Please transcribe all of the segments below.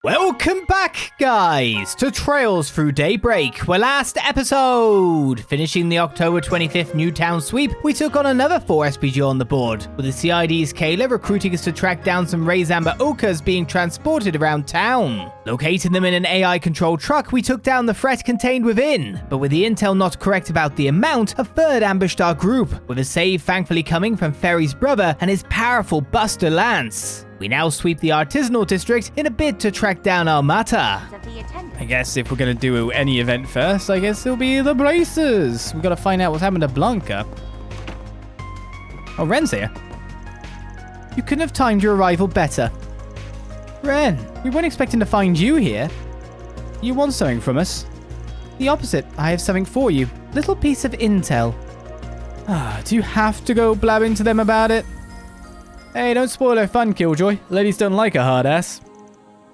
Welcome back, guys, to Trails Through Daybreak, where last episode, finishing the October 25th Newtown sweep, we took on another 4 SPG on the board, with the CID's Kayla recruiting us to track down some Raise Amber Ochres being transported around town. Locating them in an AI-controlled truck, we took down the threat contained within, but with the intel not correct about the amount, a third ambushed our group, with a save thankfully coming from Ferry's brother and his powerful Buster Lance. We now sweep the Artisanal District in a bid to track down Almata. I guess if we're going to do any event first, I guess it'll be the Braces. We've got to find out what's happened to Blanca. Oh, Ren's here. You couldn't have timed your arrival better. Ren, we weren't expecting to find you here. You want something from us? The opposite, I have something for you. Little piece of intel. Do you have to go blabbing to them about it? Hey, don't spoil her fun, Killjoy. Ladies don't like a hard ass.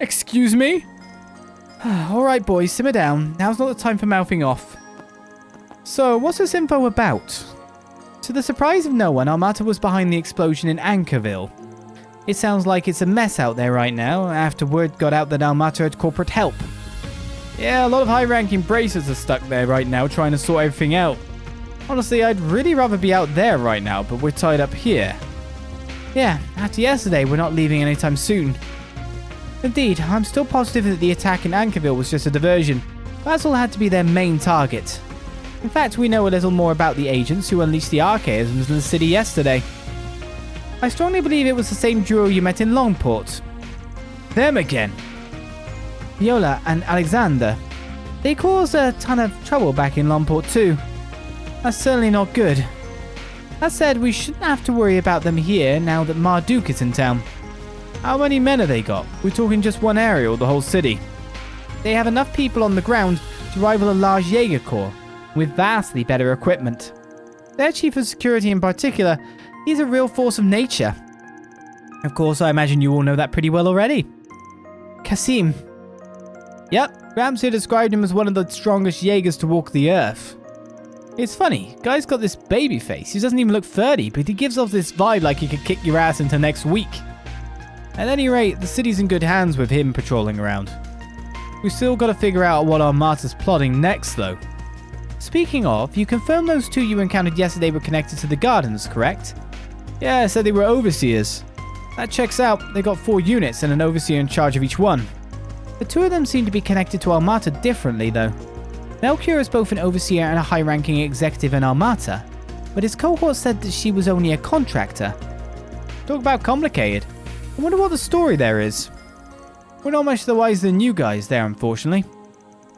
Excuse me? Alright, boys, simmer down. Now's not the time for mouthing off. So, what's this info about? To the surprise of no one, Almata was behind the explosion in Anchorville. It sounds like it's a mess out there right now, after word got out that Almata had corporate help. Yeah, a lot of high-ranking Bracers are stuck there right now trying to sort everything out. Honestly, I'd really rather be out there right now, but we're tied up here. Yeah, after yesterday, we're not leaving anytime soon. Indeed, I'm still positive that the attack in Anchorville was just a diversion. Basil had to be their main target. In fact, we know a little more about the agents who unleashed the Archaisms in the city yesterday. I strongly believe it was the same duo you met in Longport. Them again. Viola and Alexander. They caused a ton of trouble back in Longport too. That's certainly not good. That said, we shouldn't have to worry about them here now that Marduk is in town. How many men have they got? We're talking just one area or the whole city? They have enough people on the ground to rival a large Jaeger Corps, with vastly better equipment. Their chief of security in particular, he's a real force of nature. Of course, I imagine you all know that pretty well already. Kasim. Yep, Gramps here described him as one of the strongest Jaegers to walk the earth. It's funny, guy's got this baby face. He doesn't even look 30, but he gives off this vibe like he could kick your ass into next week. At any rate, the city's in good hands with him patrolling around. We've still got to figure out what Armata's plotting next, though. Speaking of, you confirmed those two you encountered yesterday were connected to the gardens, correct? Yeah, I said they were overseers. That checks out. They got 4 units and an overseer in charge of each one. The 2 of them seem to be connected to Almata differently, though. Melchior is both an overseer and a high-ranking executive in Almata, but his cohort said that she was only a contractor. Talk about complicated. I wonder what the story there is. We're not much the wiser than you guys there, unfortunately.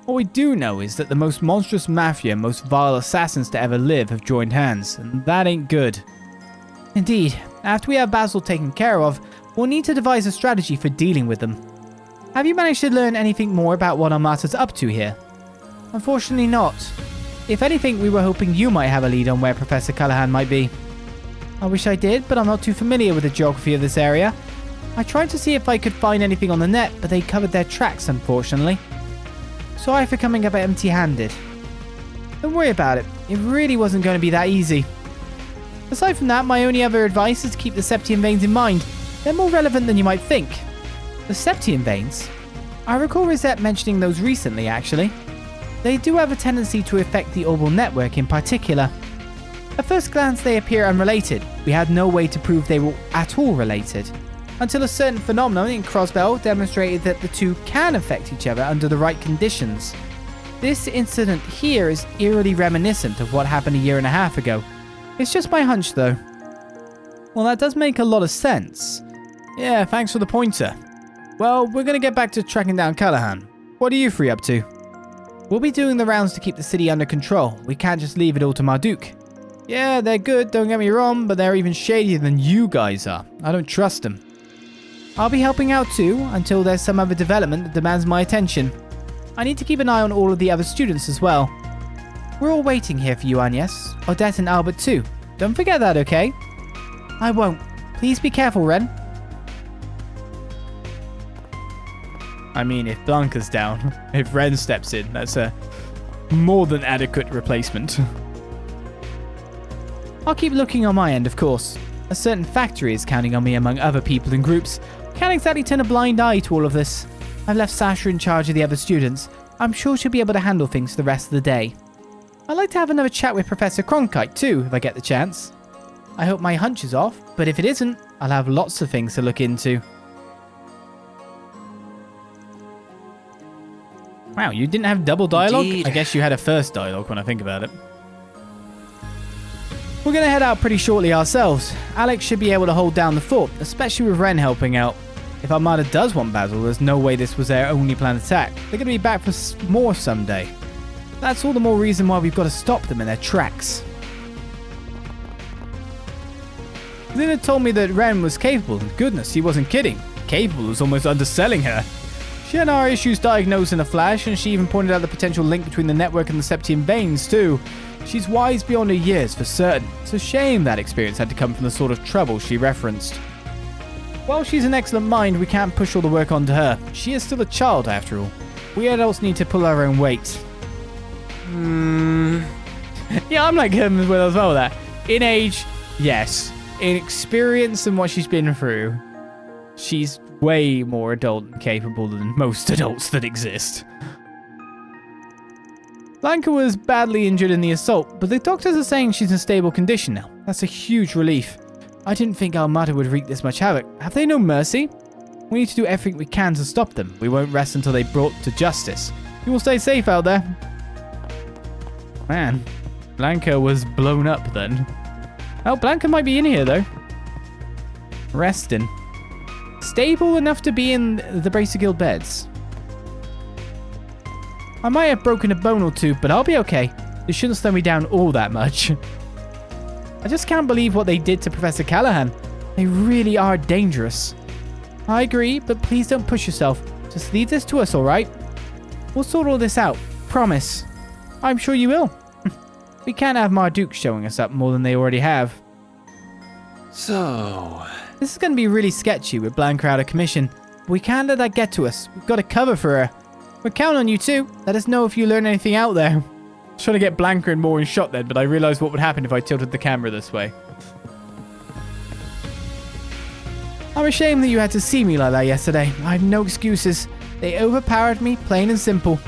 What we do know is that the most monstrous mafia and most vile assassins to ever live have joined hands, and that ain't good. Indeed, after we have Basil taken care of, we'll need to devise a strategy for dealing with them. Have you managed to learn anything more about what Almata's up to here? Unfortunately not. If anything, we were hoping you might have a lead on where Professor Callahan might be. I wish I did, but I'm not too familiar with the geography of this area. I tried to see if I could find anything on the net, but they covered their tracks, unfortunately. Sorry for coming up empty-handed. Don't worry about it. It really wasn't going to be that easy. Aside from that, my only other advice is to keep the Septian veins in mind. They're more relevant than you might think. The Septian veins? I recall Rosette mentioning those recently, actually. They do have a tendency to affect the orbital network in particular. At first glance, they appear unrelated. We had no way to prove they were at all related, until a certain phenomenon in Crossbell demonstrated that the two can affect each other under the right conditions. This incident here is eerily reminiscent of what happened a year and a half ago. It's just my hunch, though. Well, that does make a lot of sense. Yeah, thanks for the pointer. Well, we're going to get back to tracking down Callahan. What are you 3 up to? We'll be doing the rounds to keep the city under control. We can't just leave it all to Marduk. Yeah, they're good, don't get me wrong, but they're even shadier than you guys are. I don't trust them. I'll be helping out too, until there's some other development that demands my attention. I need to keep an eye on all of the other students as well. We're all waiting here for you, Agnès. Odette and Albert too. Don't forget that, okay? I won't. Please be careful, Ren. I mean, if Blanca's down, if Ren steps in, that's a more than adequate replacement. I'll keep looking on my end, of course. A certain factory is counting on me among other people and groups. Can't exactly turn a blind eye to all of this. I've left Sasha in charge of the other students. I'm sure she'll be able to handle things for the rest of the day. I'd like to have another chat with Professor Cronkite too, if I get the chance. I hope my hunch is off, but if it isn't, I'll have lots of things to look into. Wow, you didn't have double dialogue? Indeed. I guess you had a first dialogue when I think about it. We're going to head out pretty shortly ourselves. Alex should be able to hold down the fort, especially with Ren helping out. If Armada does want Basil, there's no way this was their only planned attack. They're going to be back for more someday. That's all the more reason why we've got to stop them in their tracks. Lina told me that Ren was capable, and goodness, he wasn't kidding. Capable was almost underselling her. She had our issues diagnosed in a flash, and she even pointed out the potential link between the network and the Septian veins too. She's wise beyond her years for certain. It's a shame that experience had to come from the sort of trouble she referenced. While she's an excellent mind, we can't push all the work onto her. She is still a child after all. We adults need to pull our own weight. Yeah, I'm like him as well there. In age, yes. In experience and what she's been through, she's way more adult and capable than most adults that exist. Blanca was badly injured in the assault, but the doctors are saying she's in stable condition now. That's a huge relief. I didn't think Almata would wreak this much havoc. Have they no mercy? We need to do everything we can to stop them. We won't rest until they're brought to justice. You will stay safe out there. Man, Blanca was blown up then. Oh, Blanca might be in here though. Resting. Stable enough to be in the Bracer Guild beds. I might have broken a bone or two, but I'll be okay. It shouldn't slow me down all that much. I just can't believe what they did to Professor Callahan. They really are dangerous. I agree, but please don't push yourself. Just leave this to us, alright? We'll sort all this out. Promise. I'm sure you will. We can't have Marduk showing us up more than they already have. So... This is going to be really sketchy with Blanca out of commission. But we can't let that get to us. We've got a cover for her. We're counting on you too. Let us know if you learn anything out there. I was trying to get Blanca and more in shot then, but I realized what would happen if I tilted the camera this way. I'm ashamed that you had to see me like that yesterday. I have no excuses. They overpowered me, plain and simple.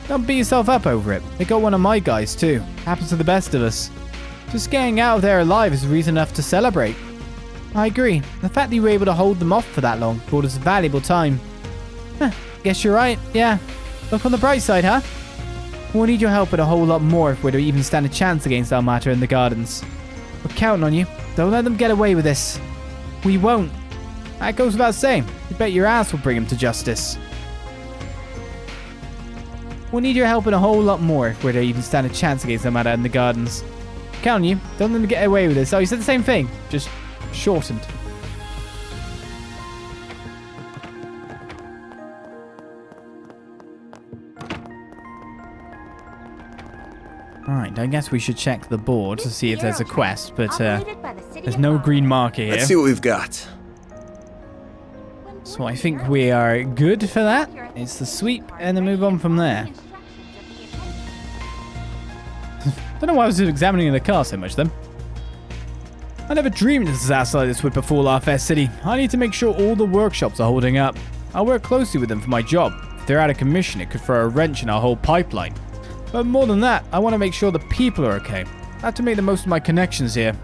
Don't beat yourself up over it. They got one of my guys too. Happens to the best of us. Just getting out of there alive is reason enough to celebrate. I agree. The fact that you were able to hold them off for that long brought us valuable time. Guess you're right. Yeah. Look on the bright side, huh? We'll need your help with a whole lot more if we're to even stand a chance against Almata in the gardens. We're counting on you. Don't let them get away with this. We won't. That goes without saying. You bet your ass will bring him to justice. We'll need your help in a whole lot more if we're to even stand a chance against Almata in the gardens. Count on you. Don't let them get away with this. Oh, you said the same thing. Just shortened. Alright, I guess we should check the board to see if there's a quest, but there's no green marker here. Let's see what we've got. So I think we are good for that. It's the sweep and then move on from there. Don't know why I was examining the car so much then. I never dreamed a disaster like this would befall our fair city. I need to make sure all the workshops are holding up. I'll work closely with them for my job. If they're out of commission, it could throw a wrench in our whole pipeline. But more than that, I want to make sure the people are okay. I have to make the most of my connections here.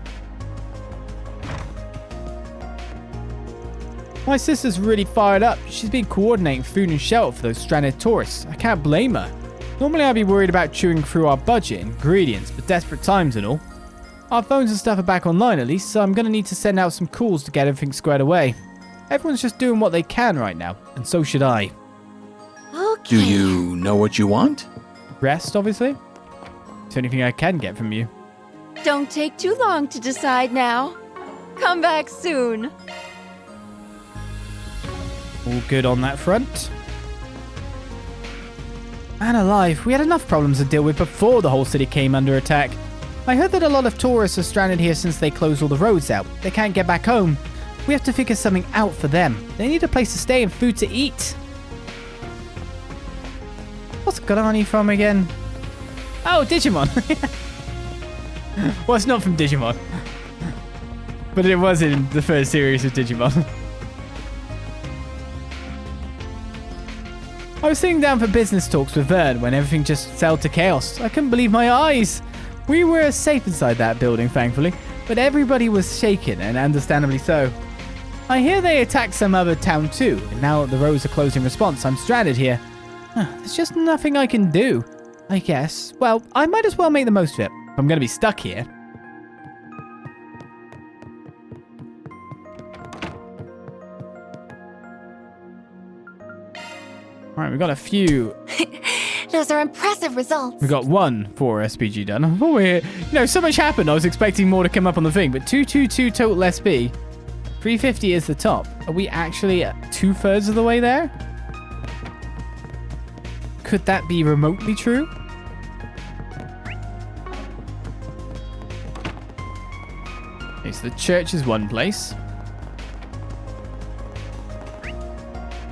My sister's really fired up. She's been coordinating food and shelter for those stranded tourists. I can't blame her. Normally I'd be worried about chewing through our budget and ingredients, but desperate times and all. Our phones and stuff are back online at least, so I'm going to need to send out some calls to get everything squared away. Everyone's just doing what they can right now, and so should I. Okay. Do you know what you want? Rest, obviously. It's the only thing I can get from you. Don't take too long to decide now. Come back soon. All good on that front. Man alive, we had enough problems to deal with before the whole city came under attack. I heard that a lot of tourists are stranded here since they closed all the roads out. They can't get back home. We have to figure something out for them. They need a place to stay and food to eat. What's Galani from again? Oh, Digimon. Well, it's not from Digimon. But it was in the first series of Digimon. I was sitting down for business talks with Vern when everything just fell to chaos. I couldn't believe my eyes. We were safe inside that building, thankfully, but everybody was shaken, and understandably so. I hear they attacked some other town too, and now that the roads are closed in response, I'm stranded here. There's just nothing I can do, I guess. Well, I might as well make the most of it. I'm going to be stuck here. All right, we've got a few. Those are impressive results. We got 1 for SPG done. Oh, so much happened. I was expecting more to come up on the thing, but 222 total SP. 350 is the top. Are we actually 2/3 of the way there? Could that be remotely true? Okay, so the church is one place.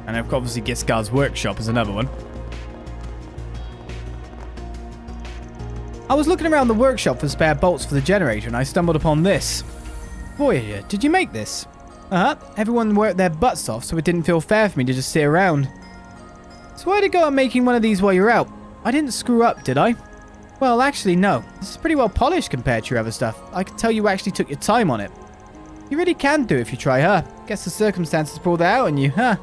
And obviously Giscard's workshop is another one. I was looking around the workshop for spare bolts for the generator and I stumbled upon this. Voyager, did you make this? Everyone worked their butts off, so it didn't feel fair for me to just sit around. So why'd you go on making one of these while you're out? I didn't screw up, did I? Well, actually, no. This is pretty well polished compared to your other stuff. I can tell you actually took your time on it. You really can do it if you try, huh? Guess the circumstances brought that out on you, huh?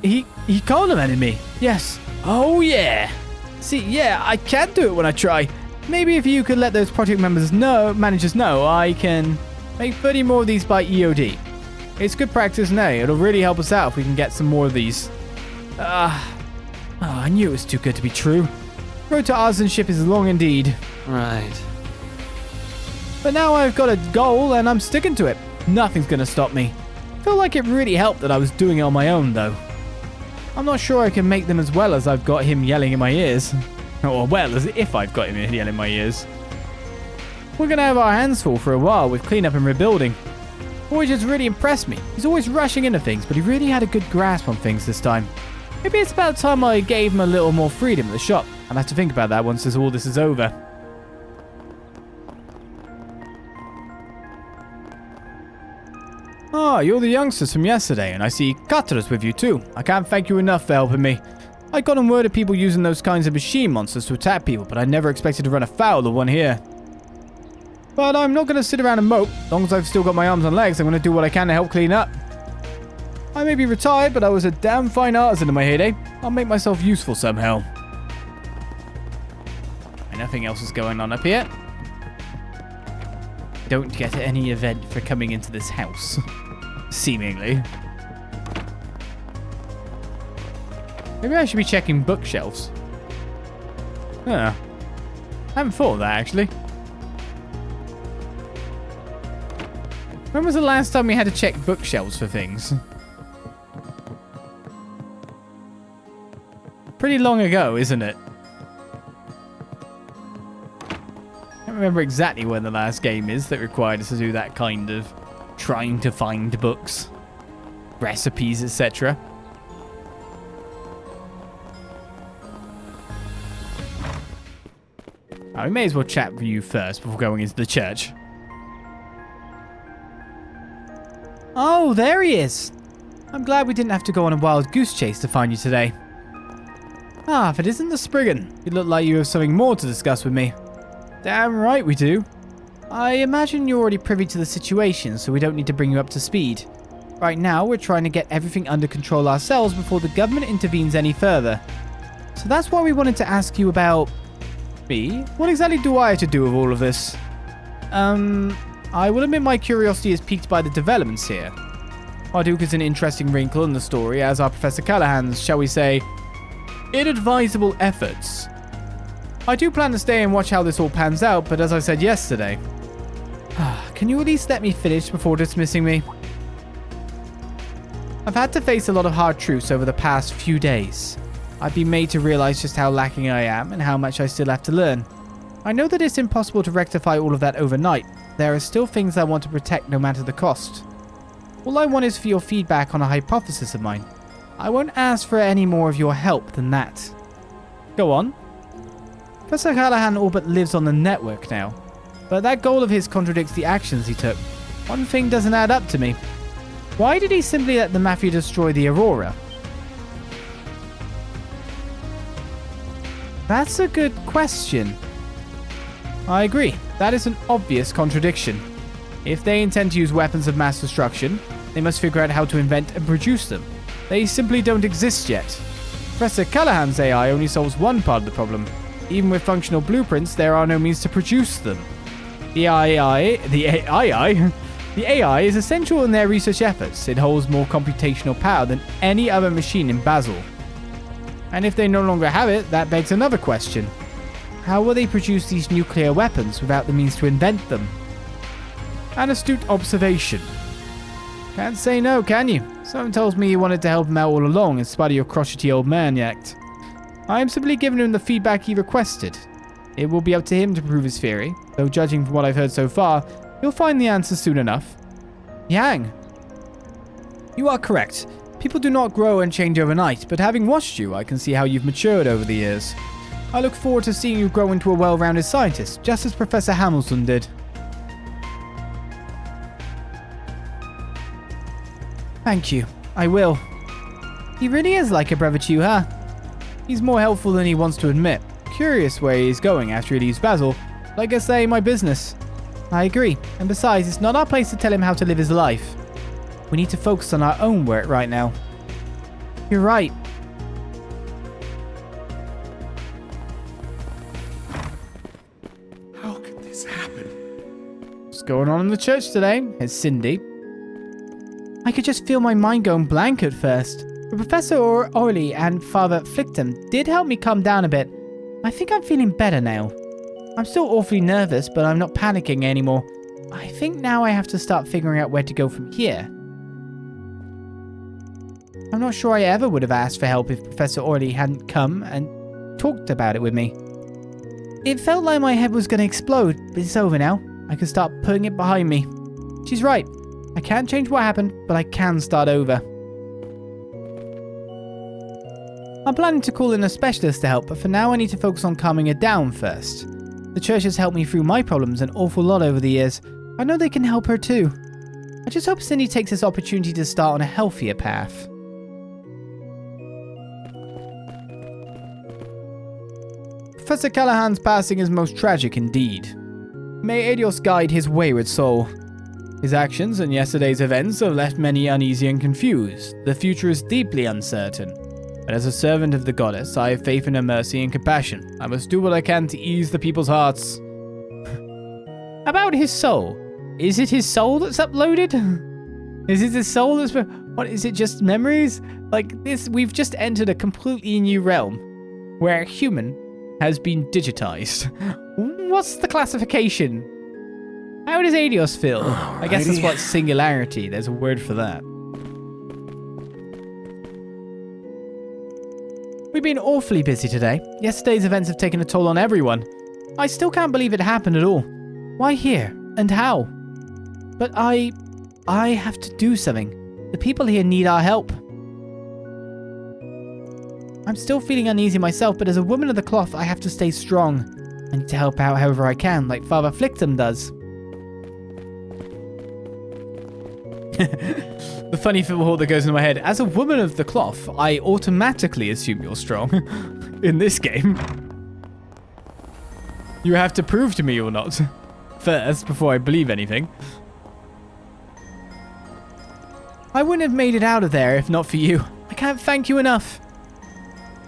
He complimented me. Yes. Oh, yeah. See, yeah, I can do it when I try. Maybe if you could let those project managers know, I can make 30 more of these by EOD. It's good practice now. It'll really help us out if we can get some more of these. I knew it was too good to be true. Road to artisanship is long indeed. Right. But now I've got a goal and I'm sticking to it. Nothing's gonna stop me. Feel like it really helped that I was doing it on my own, though. I'm not sure I can make them as well as I've got him yelling in my ears. Or well, as if I've got him yelling in my ears. We're gonna have our hands full for a while with cleanup and rebuilding. Voyager's really impressed me. He's always rushing into things, but he really had a good grasp on things this time. Maybe it's about time I gave him a little more freedom at the shop. I'll have to think about that once all this is over. Ah, you're the youngsters from yesterday, and I see Katara's with you too. I can't thank you enough for helping me. I got on word of people using those kinds of machine monsters to attack people, but I never expected to run afoul of one here. But I'm not going to sit around and mope. As long as I've still got my arms and legs, I'm going to do what I can to help clean up. I may be retired, but I was a damn fine artisan in my heyday. I'll make myself useful somehow. And nothing else is going on up here. Don't get any event for coming into this house. Seemingly. Maybe I should be checking bookshelves. I haven't thought of that, actually. When was the last time we had to check bookshelves for things? Pretty long ago, isn't it? I can't remember exactly when the last game is that required us to do that kind of trying to find books, recipes, etc. We may as well chat with you first before going into the church. Oh, there he is. I'm glad we didn't have to go on a wild goose chase to find you today. Ah, if it isn't the Spriggan, you look like you have something more to discuss with me. Damn right we do. I imagine you're already privy to the situation, so we don't need to bring you up to speed. Right now, we're trying to get everything under control ourselves before the government intervenes any further. So that's why we wanted to ask you about... me? What exactly do I have to do with all of this? I will admit my curiosity is piqued by the developments here. Marduk is an interesting wrinkle in the story, as are Professor Callahan's, shall we say, inadvisable efforts. I do plan to stay and watch how this all pans out, but as I said yesterday, can you at least let me finish before dismissing me? I've had to face a lot of hard truths over the past few days. I've been made to realize just how lacking I am and how much I still have to learn. I know that it's impossible to rectify all of that overnight. There are still things I want to protect no matter the cost. All I want is for your feedback on a hypothesis of mine. I won't ask for any more of your help than that. Go on. Professor Callahan all but lives on the network now. But that goal of his contradicts the actions he took. One thing doesn't add up to me. Why did he simply let the Mafia destroy the Aurora? That's a good question. I agree. That is an obvious contradiction. If they intend to use weapons of mass destruction, they must figure out how to invent and produce them. They simply don't exist yet. Professor Callahan's AI only solves one part of the problem. Even with functional blueprints, there are no means to produce them. The AI is essential in their research efforts. It holds more computational power than any other machine in Basel. And if they no longer have it, that begs another question. How will they produce these nuclear weapons without the means to invent them? An astute observation. Can't say no, can you? Someone tells me you wanted to help him out all along in spite of your crotchety old man act. I am simply giving him the feedback he requested. It will be up to him to prove his theory, though judging from what I've heard so far, you'll find the answer soon enough. Yang. You are correct. People do not grow and change overnight, but having watched you, I can see how you've matured over the years. I look forward to seeing you grow into a well-rounded scientist, just as Professor Hamilton did. Thank you. I will. He really is like a brother to you, huh? He's more helpful than he wants to admit. Curious where he's going after he leaves Basel. Like I say, my business. I agree. And besides, it's not our place to tell him how to live his life. We need to focus on our own work right now. You're right. How could this happen? What's going on in the church today? It's Cindy. I could just feel my mind going blank at first. But Professor Orley and Father Flickton did help me calm down a bit. I think I'm feeling better now. I'm still awfully nervous, but I'm not panicking anymore. I think now I have to start figuring out where to go from here. I'm not sure I ever would have asked for help if Professor Orley hadn't come and talked about it with me. It felt like my head was going to explode, but it's over now. I can start putting it behind me. She's right. I can't change what happened, but I can start over. I'm planning to call in a specialist to help, but for now I need to focus on calming her down first. The church has helped me through my problems an awful lot over the years. I know they can help her too. I just hope Cindy takes this opportunity to start on a healthier path. Professor Callahan's passing is most tragic indeed. May Adios guide his wayward soul. His actions and yesterday's events have left many uneasy and confused. The future is deeply uncertain. But as a servant of the goddess, I have faith in her mercy and compassion. I must do what I can to ease the people's hearts. About his soul. Is it his soul that's uploaded? Is it his soul that's... What, is it just memories? Like this, we've just entered a completely new realm. Where a human has been digitized. What's the classification? How does Adios feel? Alrighty. I guess that's what singularity. There's a word for that. We've been awfully busy today. Yesterday's events have taken a toll on everyone. I still can't believe it happened at all. Why here? And how? But I have to do something. The people here need our help. I'm still feeling uneasy myself, but as a woman of the cloth, I have to stay strong. I need to help out however I can, like Father Flickton does. The funny thought that goes into my head, as a woman of the cloth, I automatically assume you're strong. In this game. You have to prove to me you're not. First, before I believe anything. I wouldn't have made it out of there if not for you. I can't thank you enough.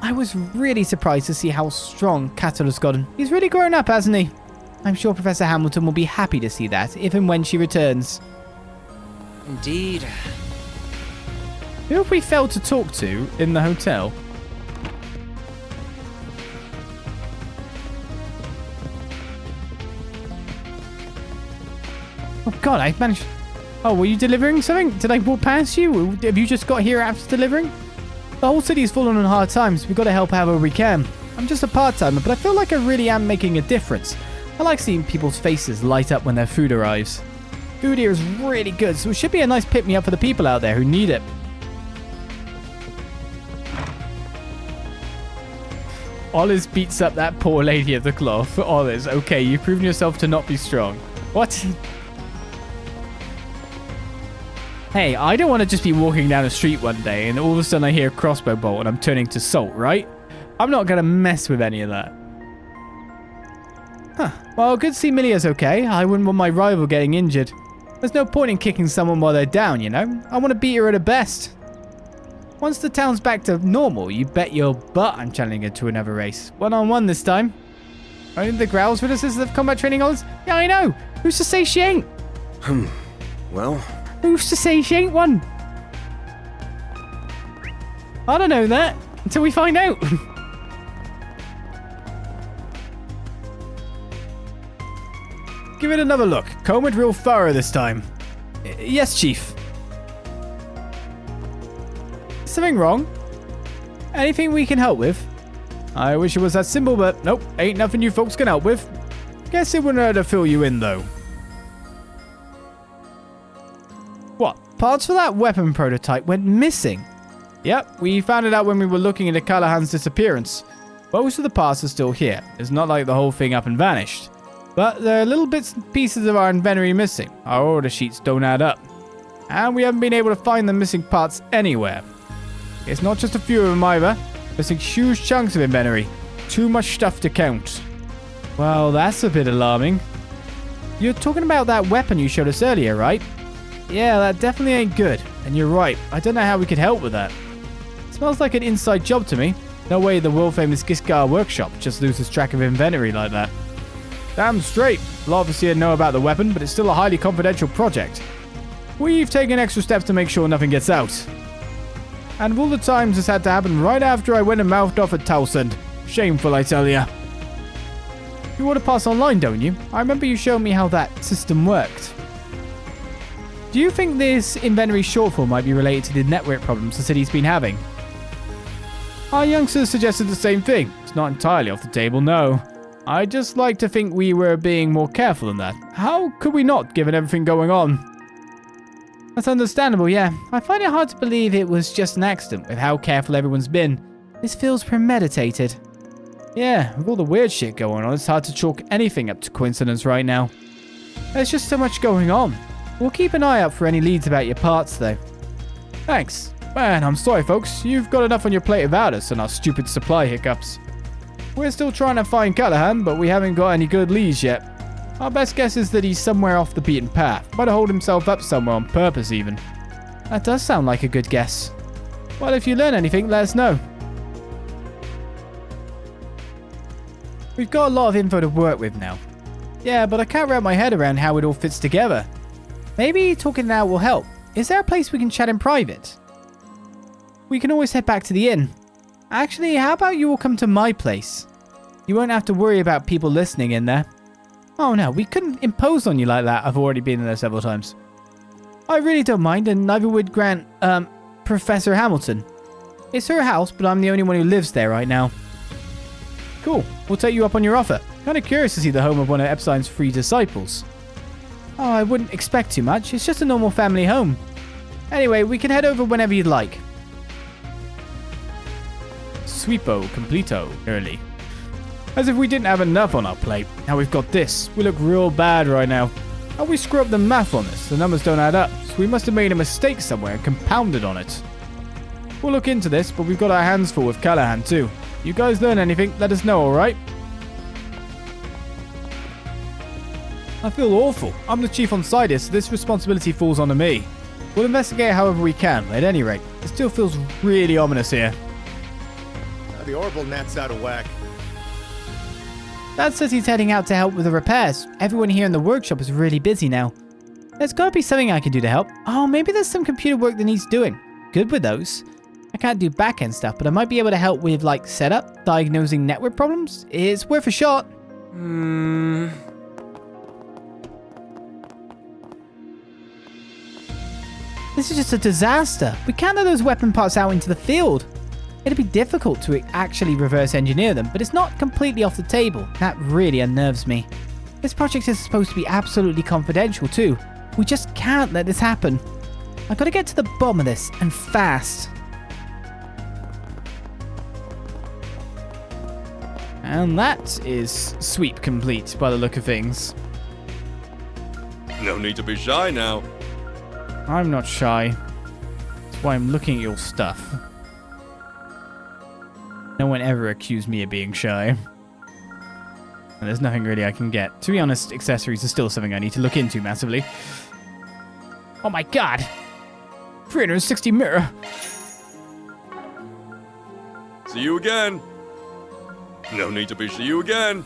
I was really surprised to see how strong Cato has gotten. He's really grown up, hasn't he? I'm sure Professor Hamilton will be happy to see that, if and when she returns. Indeed. Who have we failed to talk to in the hotel? Oh god, I managed... Oh, were you delivering something? Did I walk past you? Have you just got here after delivering? The whole city's fallen on hard times. We've got to help however we can. I'm just a part-timer, but I feel like I really am making a difference. I like seeing people's faces light up when their food arrives. Food here is really good, so it should be a nice pick-me-up for the people out there who need it. Oliz beats up that poor lady of the cloth. Oliz, okay, you've proven yourself to not be strong. What? Hey, I don't want to just be walking down the street one day and all of a sudden I hear a crossbow bolt and I'm turning to salt, right? I'm not going to mess with any of that. Huh. Well, good to see Milia's okay. I wouldn't want my rival getting injured. There's no point in kicking someone while they're down, you know? I want to beat her at her best. Once the town's back to normal, you bet your butt I'm challenging her to another race. One-on-one this time. Only the Growls witnesses of combat training odds? Yeah, I know. Who's to say she ain't? Well... Who's to say she ain't one? I don't know that until we find out. Give it another look. Comb it real thorough this time. Yes, Chief. Something wrong? Anything we can help with? I wish it was that simple, but nope, ain't nothing you folks can help with. Guess it wouldn't hurt to fill you in, though. What? Parts for that weapon prototype went missing? Yep, we found it out when we were looking into Callahan's disappearance. Most of the parts are still here. It's not like the whole thing up and vanished. But there are little bits and pieces of our inventory missing. Our order sheets don't add up. And we haven't been able to find the missing parts anywhere. It's not just a few of them either. Missing huge chunks of inventory. Too much stuff to count. Well, that's a bit alarming. You're talking about that weapon you showed us earlier, right? Yeah, that definitely ain't good. And you're right. I don't know how we could help with that. Smells like an inside job to me. No way the world-famous Gisgar workshop just loses track of inventory like that. Damn straight. A lot of us here know about the weapon, but it's still a highly confidential project. We've taken extra steps to make sure nothing gets out. And of all the times this had to happen right after I went and mouthed off at Towsend. Shameful, I tell ya. You want to pass online, don't you? I remember you showing me how that system worked. Do you think this inventory shortfall might be related to the network problems the city's been having? Our youngsters suggested the same thing. It's not entirely off the table, no. I'd just like to think we were being more careful than that. How could we not, given everything going on? That's understandable, yeah. I find it hard to believe it was just an accident with how careful everyone's been. This feels premeditated. Yeah, with all the weird shit going on, it's hard to chalk anything up to coincidence right now. There's just so much going on. We'll keep an eye out for any leads about your parts, though. Thanks. Man, I'm sorry, folks. You've got enough on your plate without us and our stupid supply hiccups. We're still trying to find Callahan, but we haven't got any good leads yet. Our best guess is that he's somewhere off the beaten path. Might have holed himself up somewhere on purpose, even. That does sound like a good guess. Well, if you learn anything, let us know. We've got a lot of info to work with now. Yeah, but I can't wrap my head around how it all fits together. Maybe talking now will help. Is there a place we can chat in private? We can always head back to the inn. Actually, how about you all come to my place? You won't have to worry about people listening in there. Oh no, we couldn't impose on you like that. I've already been there several times. I really don't mind, and neither would Grant, Professor Hamilton. It's her house, but I'm the only one who lives there right now. Cool, we'll take you up on your offer. Kind of curious to see the home of one of Epstein's 3 disciples. Oh, I wouldn't expect too much. It's just a normal family home. Anyway, we can head over whenever you'd like. Sweepo completo early. As if we didn't have enough on our plate. Now we've got this. We look real bad right now. How we screw up the math on this? The numbers don't add up. So we must have made a mistake somewhere and compounded on it. We'll look into this, but we've got our hands full with Callahan too. You guys learn anything, let us know, alright? I feel awful. I'm the chief on Sidus, so this responsibility falls onto me. We'll investigate however we can, at any rate. It still feels really ominous here. The orbital net's out of whack. Dad says he's heading out to help with the repairs. Everyone here in the workshop is really busy now. There's got to be something I can do to help. Oh, maybe there's some computer work that needs doing. Good with those. I can't do back-end stuff, but I might be able to help with, like, setup, diagnosing network problems. It's worth a shot. This is just a disaster. We can't let those weapon parts out into the field. It'd be difficult to actually reverse engineer them, but it's not completely off the table. That really unnerves me. This project is supposed to be absolutely confidential too. We just can't let this happen. I've got to get to the bottom of this, and fast. And that is sweep complete by the look of things. No need to be shy now. I'm not shy. That's why I'm looking at your stuff. No one ever accused me of being shy. And there's nothing really I can get. To be honest, accessories are still something I need to look into massively. Oh my god! 360 mirror! See you again. No need to be see you again.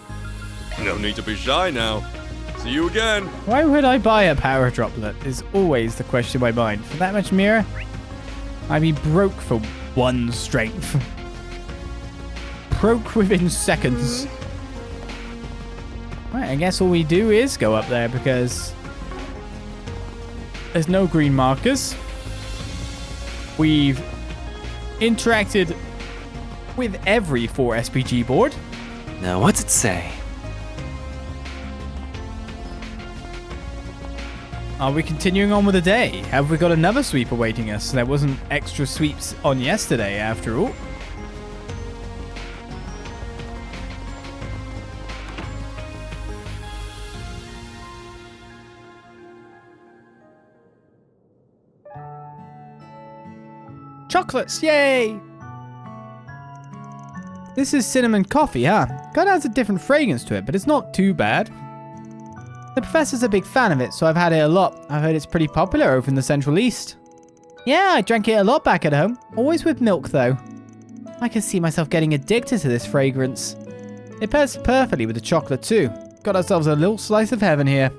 No need to be shy now. See you again. Why would I buy a power droplet is always the question in my mind. For that much mirror, I'd be broke for 1 strength. Broke within seconds. Right, I guess all we do is go up there because there's no green markers. We've interacted with every 4SPG board. Now, what's it say? Are we continuing on with the day? Have we got another sweep awaiting us? There wasn't extra sweeps on yesterday, after all. Chocolates, yay! This is cinnamon coffee, huh? Kinda has a different fragrance to it, but it's not too bad. The professor's a big fan of it, so I've had it a lot. I've heard it's pretty popular over in the Central East. Yeah, I drank it a lot back at home. Always with milk, though. I can see myself getting addicted to this fragrance. It pairs perfectly with the chocolate, too. Got ourselves a little slice of heaven here.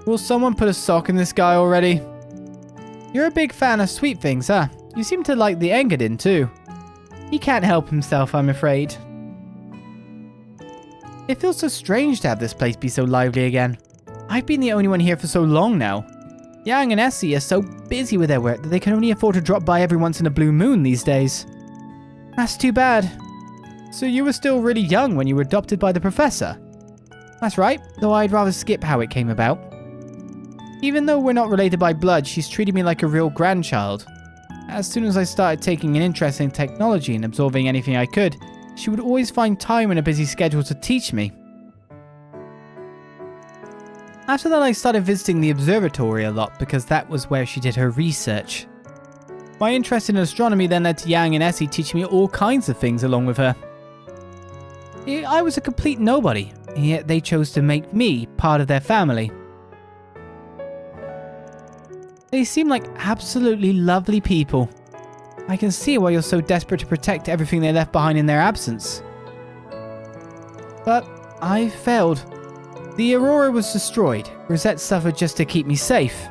Will someone put a sock in this guy already? You're a big fan of sweet things, huh? You seem to like the Engadin, too. He can't help himself, I'm afraid. It feels so strange to have this place be so lively again. I've been the only one here for so long now. Yang and Essie are so busy with their work that they can only afford to drop by every once in a blue moon these days. That's too bad. So you were still really young when you were adopted by the professor? That's right, though I'd rather skip how it came about. Even though we're not related by blood, she's treated me like a real grandchild. As soon as I started taking an interest in technology and absorbing anything I could, she would always find time in a busy schedule to teach me. After that, I started visiting the observatory a lot because that was where she did her research. My interest in astronomy then led to Yang and Essie teaching me all kinds of things along with her. I was a complete nobody, and yet they chose to make me part of their family. They seem like absolutely lovely people. I can see why you're so desperate to protect everything they left behind in their absence. But I failed. The Aurora was destroyed. Rosette suffered just to keep me safe.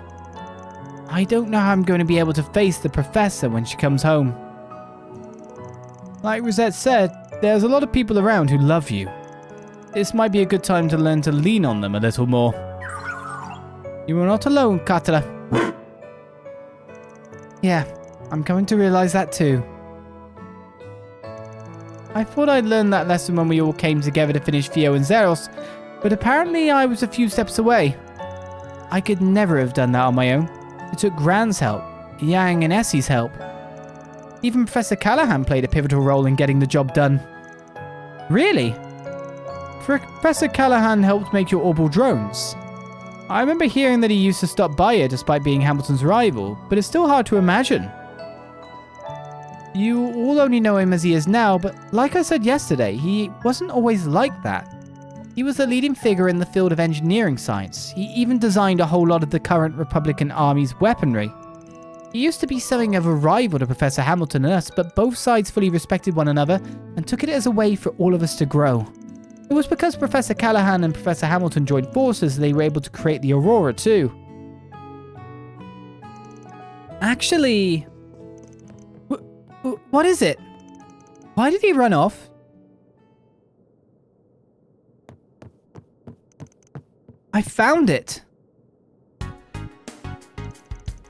I don't know how I'm going to be able to face the professor when she comes home. Like Rosette said, there's a lot of people around who love you. This might be a good time to learn to lean on them a little more. You are not alone, Katara. Yeah, I'm going to realize that too. I thought I'd learned that lesson when we all came together to finish Theo and Zeros, but apparently I was a few steps away. I could never have done that on my own. It took Gran's help, Yang and Essie's help. Even Professor Callahan played a pivotal role in getting the job done. Really? Professor Callahan helped make your orbital drones. I remember hearing that he used to stop by here despite being Hamilton's rival, but it's still hard to imagine. You all only know him as he is now, but like I said yesterday, he wasn't always like that. He was a leading figure in the field of engineering science. He even designed a whole lot of the current Republican Army's weaponry. He used to be something of a rival to Professor Hamilton and us, but both sides fully respected one another and took it as a way for all of us to grow. It was because Professor Callahan and Professor Hamilton joined forces that they were able to create the Aurora too. Actually... What is it? Why did he run off? I found it!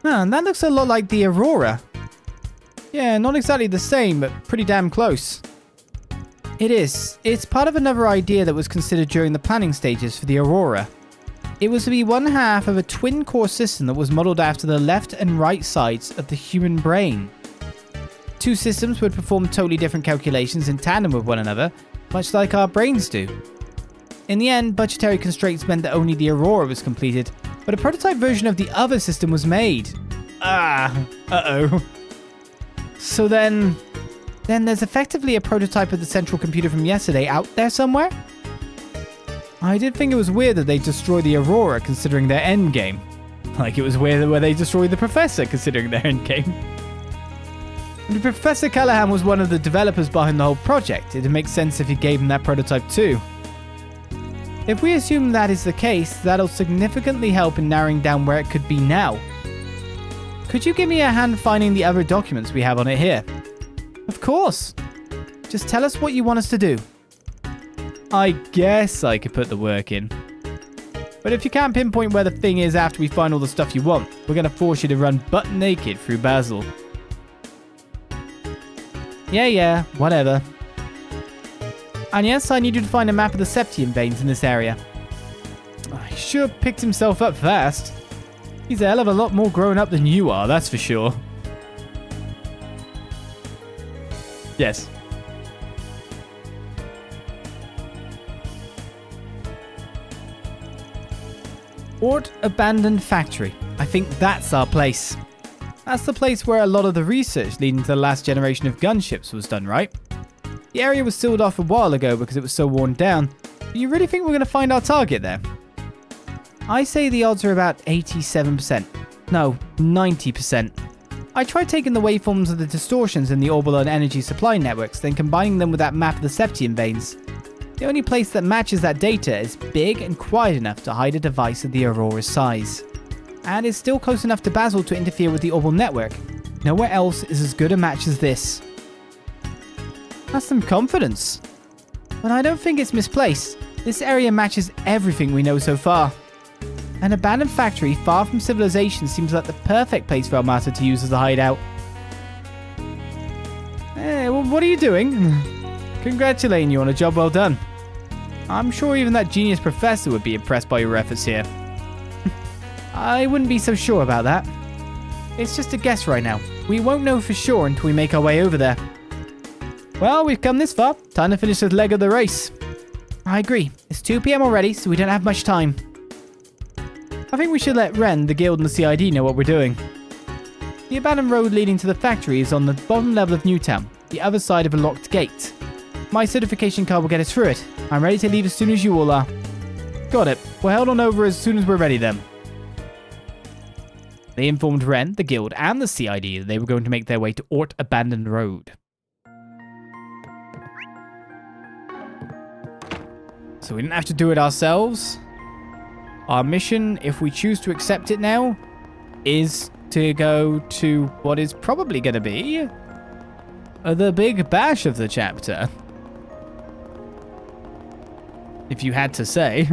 And that looks a lot like the Aurora. Yeah, not exactly the same, but pretty damn close. It is. It's part of another idea that was considered during the planning stages for the Aurora. It was to be one half of a twin-core system that was modeled after the left and right sides of the human brain. Two systems would perform totally different calculations in tandem with one another, much like our brains do. In the end, budgetary constraints meant that only the Aurora was completed, but a prototype version of the other system was made. Uh-oh. So then there's effectively a prototype of the central computer from yesterday out there somewhere? I did think it was weird that they destroyed the Aurora considering their endgame. Like it was weird where they destroyed the Professor considering their endgame. And Professor Callahan was one of the developers behind the whole project. It'd make sense if he gave him that prototype too. If we assume that is the case, that'll significantly help in narrowing down where it could be now. Could you give me a hand finding the other documents we have on it here? Of course. Just tell us what you want us to do. I guess I could put the work in. But if you can't pinpoint where the thing is after we find all the stuff you want, we're going to force you to run butt naked through Basel. Yeah, whatever. And yes, I need you to find a map of the Septian veins in this area. He sure picked himself up fast. He's a hell of a lot more grown up than you are, that's for sure. Yes. Ort Abandoned Factory. I think that's our place. That's the place where a lot of the research leading to the last generation of gunships was done, right? The area was sealed off a while ago because it was so worn down. Do you really think we're going to find our target there? I say the odds are about 87%. No, 90%. I tried taking the waveforms of the distortions in the orbital and energy supply networks, then combining them with that map of the Septian veins. The only place that matches that data is big and quiet enough to hide a device of the Aurora's size. And is still close enough to Basel to interfere with the orbital network. Nowhere else is as good a match as this. That's some confidence. But I don't think it's misplaced. This area matches everything we know so far. An abandoned factory far from civilization seems like the perfect place for Almata to use as a hideout. Well, what are you doing? Congratulating you on a job well done. I'm sure even that genius professor would be impressed by your efforts here. I wouldn't be so sure about that. It's just a guess right now. We won't know for sure until we make our way over there. Well, we've come this far. Time to finish this leg of the race. I agree. It's 2 p.m. already, so we don't have much time. I think we should let Ren, the guild, and the CID know what we're doing. The abandoned road leading to the factory is on the bottom level of Newtown, the other side of a locked gate. My certification card will get us through it. I'm ready to leave as soon as you all are. Got it. We'll head on over as soon as we're ready then. They informed Ren, the guild, and the CID that they were going to make their way to Ort Abandoned Road. So we didn't have to do it ourselves. Our mission, if we choose to accept it now, is to go to what is probably going to be the big bash of the chapter. If you had to say.